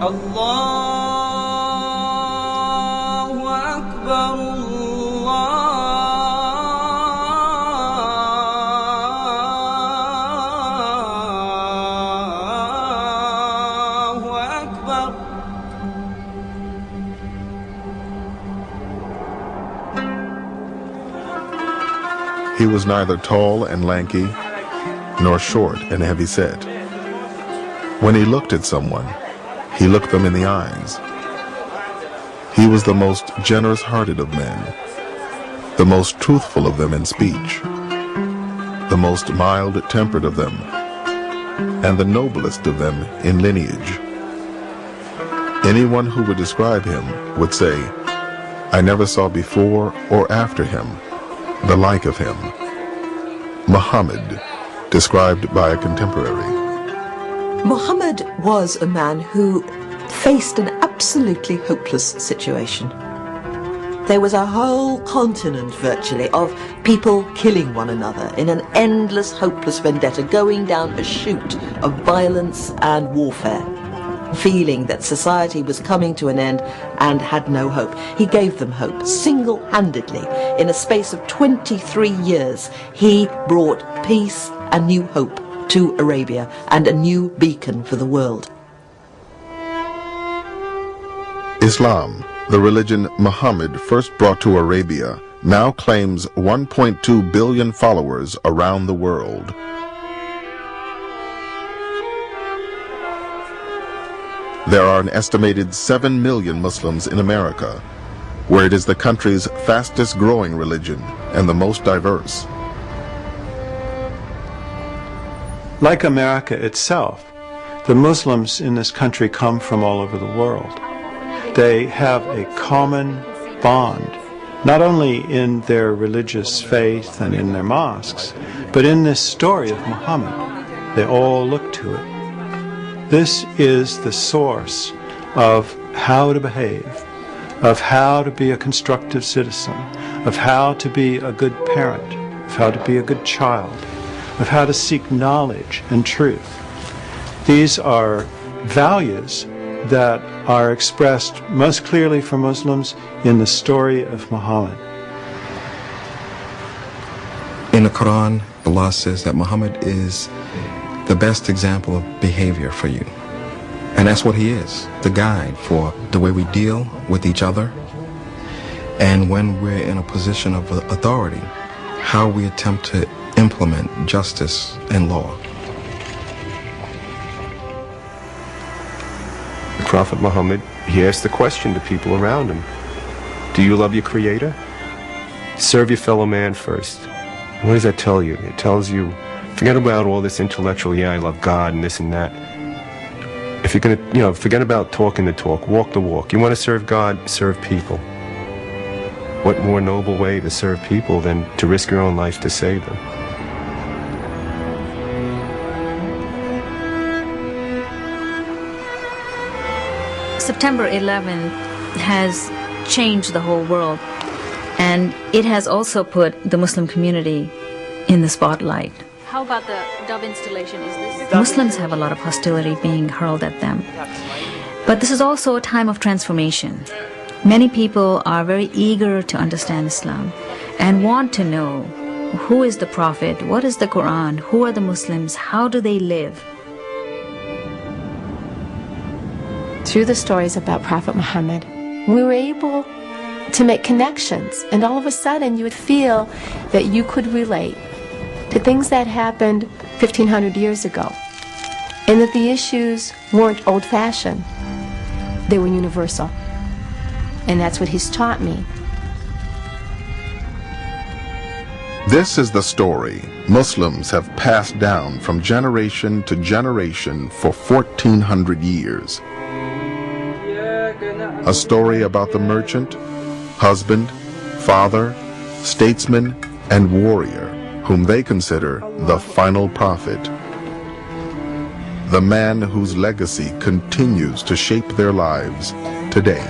Allahu Akbar, Allahu Akbar. He was neither tall and lanky, nor short and heavy-set. When he looked at someone, he looked them in the eyes. He was the most generous-hearted of men, the most truthful of them in speech, the most mild-tempered of them, and the noblest of them in lineage. Anyone who would describe him would say, "I never saw before or after him the like of him." Muhammad, described by a contemporary. Muhammad was a man who faced an absolutely hopeless situation. There was a whole continent, virtually, of people killing one another in an endless, hopeless vendetta, going down a chute of violence and warfare, feeling that society was coming to an end and had no hope. He gave them hope, single-handedly. In a space of 23 years, he brought peace and new hope to Arabia and a new beacon for the world. Islam, the religion Muhammad first brought to Arabia, now claims 1.2 billion followers around the world. There are an estimated 7 million Muslims in America, where it is the country's fastest growing religion and the most diverse. Like America itself, the Muslims in this country come from all over the world. They have a common bond, not only in their religious faith and in their mosques, but in this story of Muhammad. They all look to it. This is the source of how to behave, of how to be a constructive citizen, of how to be a good parent, of how to be a good child, of how to seek knowledge and truth. These are values that are expressed most clearly for Muslims in the story of Muhammad. In the Quran, Allah says that Muhammad is the best example of behavior for you. And that's what he is, the guide for the way we deal with each other, and when we're in a position of authority, how we attempt to implement justice and law. The Prophet Muhammad, he asked the question to people around him, do you love your Creator? Serve your fellow man first. What does that tell you? It tells you, forget about all this intellectual, yeah, I love God and this and that. If you're going to, forget about talking the talk, walk the walk. You want to serve God, serve people. What more noble way to serve people than to risk your own life to save them? September 11th has changed the whole world, and it has also put the Muslim community in the spotlight. How about the dove installation? Is this? Muslims have a lot of hostility being hurled at them. But this is also a time of transformation. Many people are very eager to understand Islam and want to know who is the Prophet, what is the Quran, who are the Muslims, how do they live? Through the stories about Prophet Muhammad, we were able to make connections, and all of a sudden you would feel that you could relate to things that happened 1,500 years ago, and that the issues weren't old-fashioned, they were universal. And that's what he's taught me. This is the story Muslims have passed down from generation to generation for 1,400 years. A story about the merchant, husband, father, statesman, and warrior whom they consider the final prophet. The man whose legacy continues to shape their lives today.